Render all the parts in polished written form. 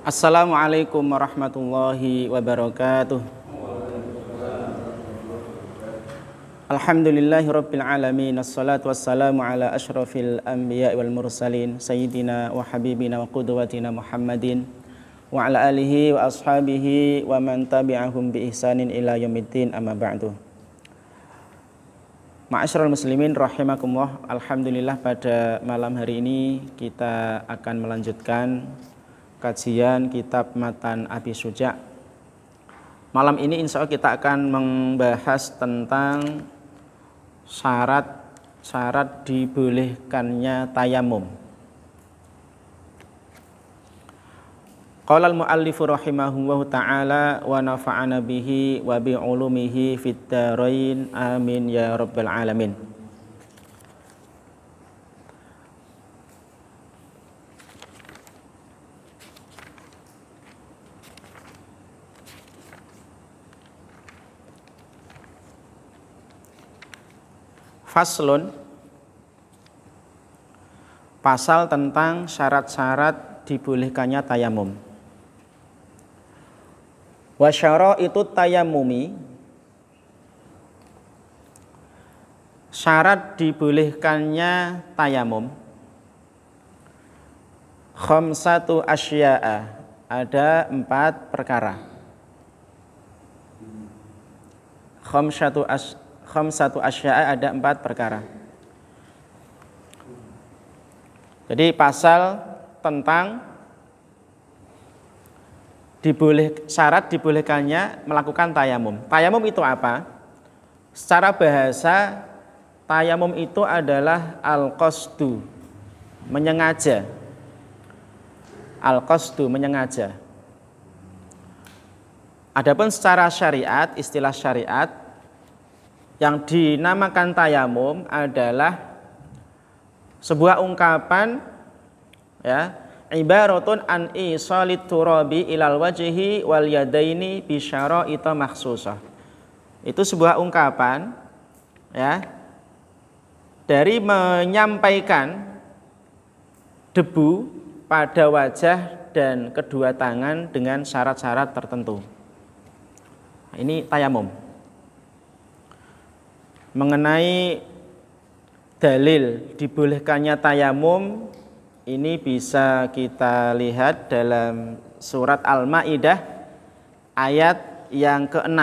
Assalamualaikum warahmatullahi wabarakatuh. Alhamdulillahi rabbil alamin. Assalatu wassalamu ala ashrafil anbiya wal mursalin sayyidina wa habibina wa qudwatina Muhammadin wa ala alihi wa ashabihi wa man tabi'ahum bi ihsanin ila yaumiddin, amma ba'du. Ma'asyiral muslimin rahimakumullah. Alhamdulillah, pada malam hari ini kita akan melanjutkan kajian kitab Matan Abi Suja'. Malam ini insya Allah kita akan membahas tentang syarat dibolehkannya tayamum. Qala al-muallifu rahimahullahu ta'ala wa nafa'ana bihi wa bi ulumihi fid dharain amin ya rabbal alamin. Faslun, pasal tentang syarat-syarat dibolehkannya tayamum. Wa syaraitu tayamumi, syarat dibolehkannya tayamum. Khamsatu asya'a, ada 4 perkara. Khamsatu asya'a, ada 4 perkara. Jadi pasal tentang syarat dibolehkannya melakukan tayamum. Tayamum itu apa? Secara bahasa, tayamum itu adalah al-qasdu, menyengaja. Al-qasdu, menyengaja. Adapun secara syariat, istilah syariat, yang dinamakan tayamum adalah sebuah ungkapan, ya, ibaratun an isalit turabi ilal wajhi wal yadaini bi syara'ita makhsusah. Itu sebuah ungkapan, ya, dari menyampaikan debu pada wajah dan kedua tangan dengan syarat-syarat tertentu. Ini tayamum. Mengenai dalil dibolehkannya tayamum, ini bisa kita lihat dalam surat Al-Maidah ayat yang ke-6.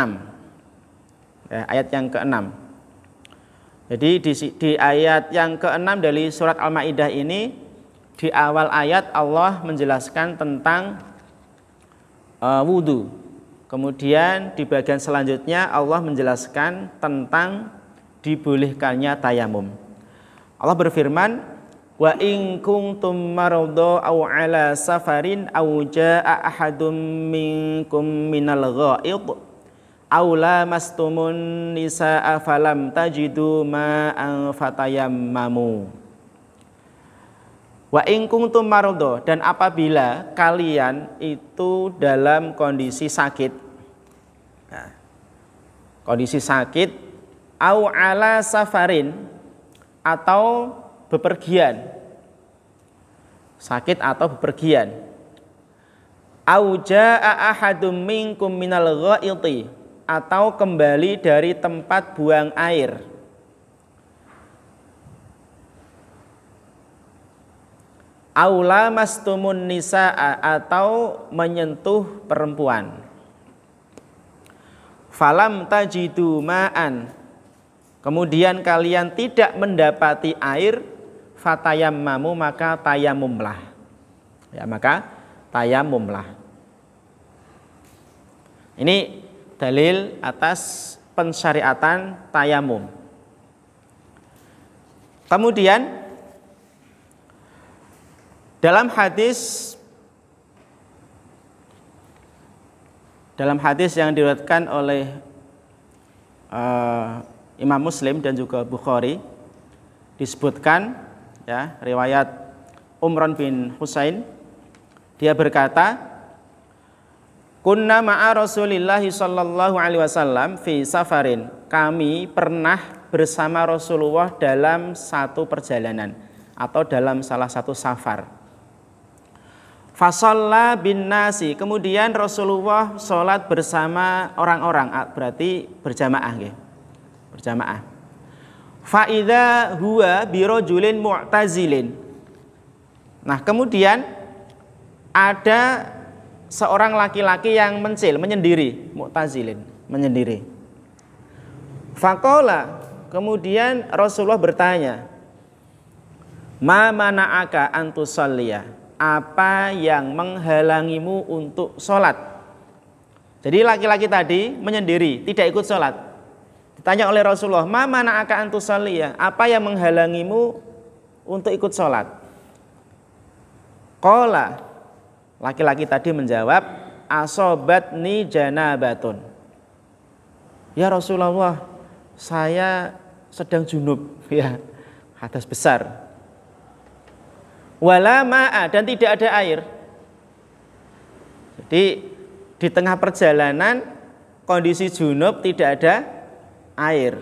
Ya, ayat yang ke-6. Jadi di ayat yang ke-6 dari surat Al-Maidah ini, di awal ayat Allah menjelaskan tentang wudu. Kemudian di bagian selanjutnya Allah menjelaskan tentang dibolehkannya tayamum. Allah berfirman, wa in kuntum maradha aw ala safarin aw jaa ahadum minkum minal ghaid aw lamastumun nisaa falam tajidu ma'an fatayammamu. Wa in kuntum maradha, dan apabila kalian itu dalam kondisi sakit, nah, kondisi sakit, au ala safarin, atau bepergian, sakit atau bepergian, au jaa ahadum minkum minal ghaiti, atau kembali dari tempat buang air, au lamastumun nisaa, atau menyentuh perempuan, falam tajidu ma'an, kemudian kalian tidak mendapati air, fatayammamu, maka tayamumlah. Ya, maka tayamumlah. Ini dalil atas pensyariatan tayamum. Kemudian dalam hadis yang diriwayatkan oleh Imam Muslim dan juga Bukhari, disebutkan, ya, riwayat Umran bin Husain, dia berkata, kunna ma'a Rasulillahi sallallahu alaihi wasallam fi safarin, kami pernah bersama Rasulullah dalam satu perjalanan atau dalam salah satu safar. Fasalla bin nasi, kemudian Rasulullah sholat bersama orang-orang, berarti berjamaah nggih. Berjamaah. Fa idza huwa birajulin mu'tazilin. Nah, kemudian ada seorang laki-laki yang menyendiri, mu'tazilin, menyendiri. Faqala, kemudian Rasulullah bertanya, "Ma mana'aka an tusalliya?" Apa yang menghalangimu untuk sholat? Jadi laki-laki tadi menyendiri, tidak ikut sholat. Ditanya oleh Rasulullah, "Ma mana'aka an tusalliya?" Apa yang menghalangimu untuk ikut sholat? Qala, laki-laki tadi menjawab, "Asobatni janabatun." Ya Rasulullah, saya sedang junub, ya, hadas besar. Wala ma'a, dan tidak ada air. Jadi di tengah perjalanan kondisi junub, tidak ada air.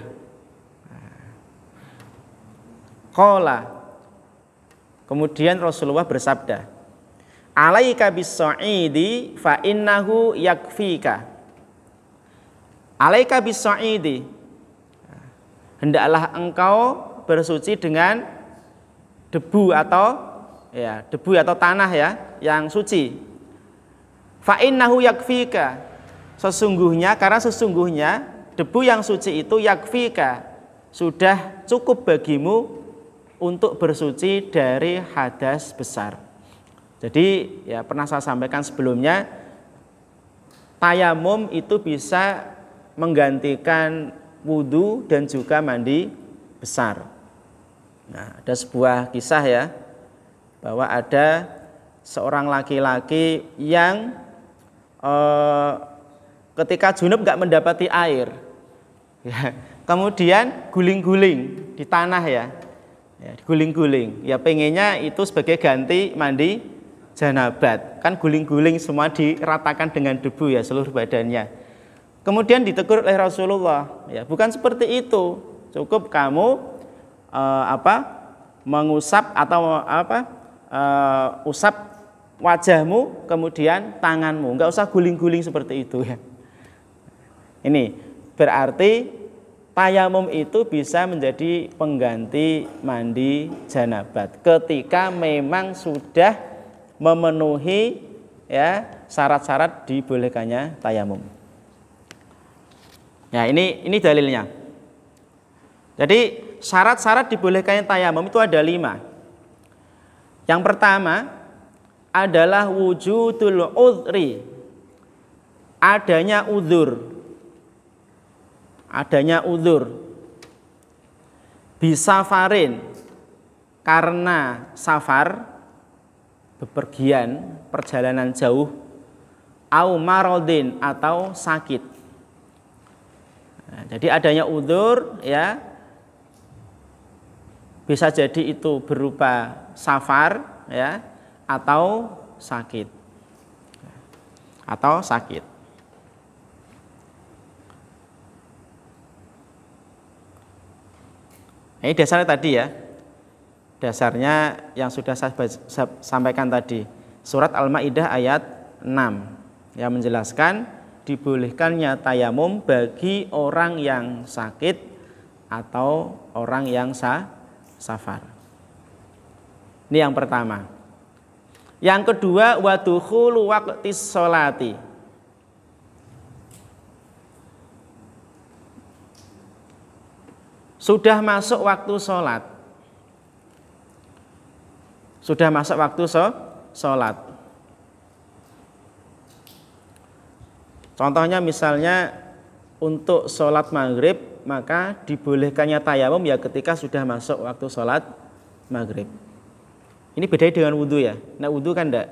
Qala, kemudian Rasulullah bersabda, "Alaika bis-sa'idi fa innahu yakfika." Alaika bis-sa'idi, hendaklah engkau bersuci dengan debu atau tanah ya, yang suci. Fa innahu yakfika, karena sesungguhnya debu yang suci itu yakfika, sudah cukup bagimu untuk bersuci dari hadas besar. Jadi ya, pernah saya sampaikan sebelumnya, tayamum itu bisa menggantikan wudu dan juga mandi besar. Nah, ada sebuah kisah ya, bahwa ada seorang laki-laki yang ketika junub nggak mendapati air, ya, kemudian guling-guling di tanah ya, guling-guling. Ya pengennya itu sebagai ganti mandi janabat, kan guling-guling semua diratakan dengan debu ya seluruh badannya. Kemudian ditegur oleh Rasulullah, ya bukan seperti itu, cukup kamu mengusap atau usap wajahmu, kemudian tanganmu, nggak usah guling-guling seperti itu ya. Ini berarti tayamum itu bisa menjadi pengganti mandi janabat ketika memang sudah memenuhi ya syarat-syarat dibolehkannya tayamum. Ya, ini dalilnya. Jadi syarat-syarat dibolehkannya tayamum itu ada 5. Yang pertama adalah wujudul udhri, adanya udzur, bisafarin, karena safar, bepergian, perjalanan jauh, au marodin, atau sakit. Nah, jadi adanya udzur ya, bisa jadi itu berupa safar ya, atau sakit. Ini dasarnya tadi ya. Dasarnya yang sudah saya sampaikan tadi. Surat Al-Maidah ayat 6 yang menjelaskan dibolehkannya tayamum bagi orang yang sakit atau orang yang safar. Ini yang pertama. Yang kedua, wadukhulu waqtis sholati. Sudah masuk waktu sholat. Contohnya misalnya untuk sholat maghrib, maka dibolehkannya tayamum ya ketika sudah masuk waktu sholat maghrib. Ini bedanya dengan wudhu ya. Nah wudhu kan enggak,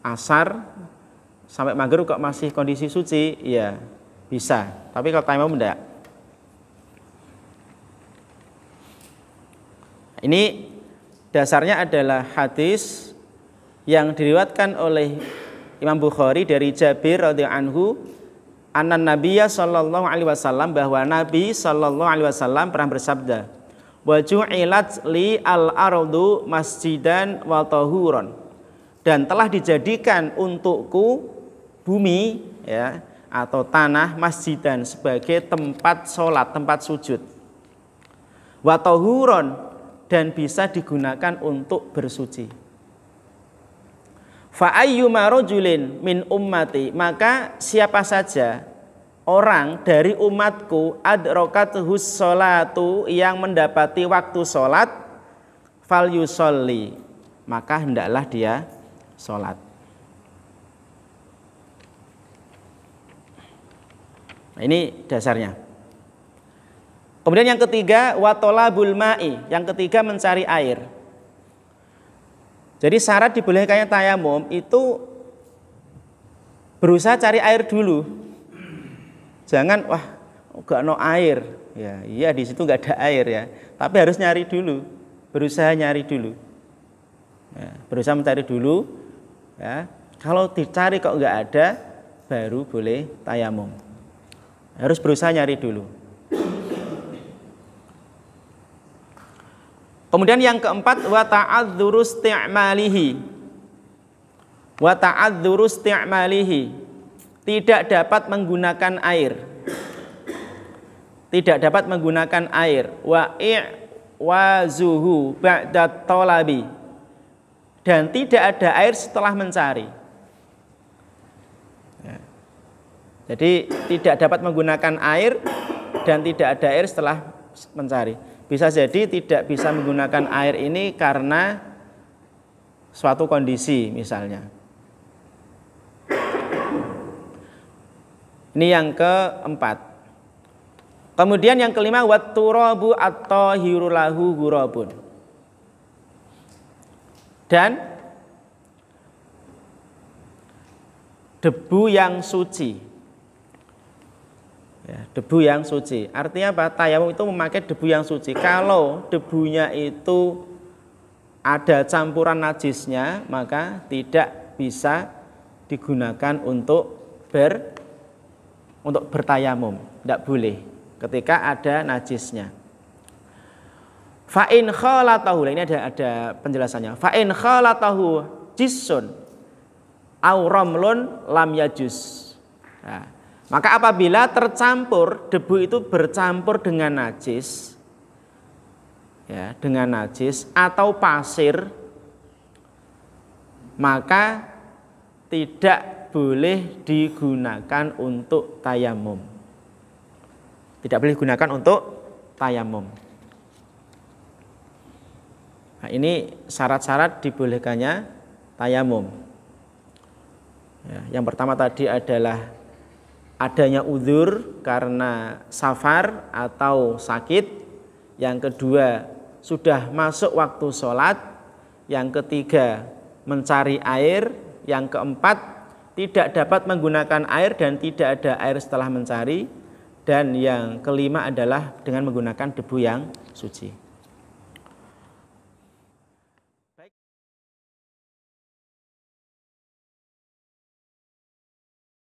asar sampai maghrib kok masih kondisi suci, ya bisa. Tapi kalau tayamum enggak. Ini dasarnya adalah hadis yang diriwayatkan oleh Imam Bukhari dari Jabir radhiyallahu anhu, anna Nabiyya sallallahu alaihi wasallam, bahwa Nabi sallallahu alaihi wasallam pernah bersabda, wa ju'ilat li al-ardu masjidan wa tahuran. dan telah dijadikan untukku bumi ya atau tanah masjidan sebagai tempat sholat, tempat sujud. Wa tahuron, dan bisa digunakan untuk bersuci. Fa ayyuma rajulin min ummati, maka siapa saja orang dari umatku adrokatuhus sholatu, yang mendapati waktu sholat, fal yusolli, maka hendaklah dia sholat. Nah, ini dasarnya. Kemudian yang ketiga, watolabul ma'i, yang ketiga mencari air. Jadi syarat dibolehkannya tayamum itu berusaha cari air dulu. Jangan wah enggak no air. Ya, iya di situ enggak ada air ya. Tapi harus nyari dulu. Berusaha nyari dulu. Ya, berusaha mencari dulu ya. Kalau dicari kok enggak ada, baru boleh tayamum. Harus berusaha nyari dulu. Kemudian yang keempat, wa ta'adzuru isti'malihi. Wa ta'adzuru isti'malihi, tidak dapat menggunakan air. Tidak dapat menggunakan air. Wa i'wazuhu ba'da talabi, dan tidak ada air setelah mencari. Ya. Jadi tidak dapat menggunakan air dan tidak ada air setelah mencari. Bisa jadi tidak bisa menggunakan air ini karena suatu kondisi misalnya. Ini yang keempat. Kemudian yang kelima, watturabu at-tahiru lahu ghurabun. Dan debu yang suci. Ya, debu yang suci. Artinya apa? Tayamum itu memakai debu yang suci. Kalau debunya itu ada campuran najisnya, maka tidak bisa digunakan untuk bertayamum. Tidak boleh ketika ada najisnya. Fa in khalatahu, ini ada penjelasannya. Fa in khalatahu jissun aw ramlun lam yajuz. Nah, maka apabila tercampur, debu itu bercampur dengan najis, ya, dengan najis atau pasir, maka tidak boleh digunakan untuk tayamum. Tidak boleh digunakan untuk tayamum. Nah, ini syarat-syarat dibolehkannya tayamum. Ya, yang pertama tadi adalah adanya uzur karena safar atau sakit. Yang kedua, sudah masuk waktu sholat. Yang ketiga, mencari air. Yang keempat, tidak dapat menggunakan air dan tidak ada air setelah mencari. Dan yang kelima adalah dengan menggunakan debu yang suci.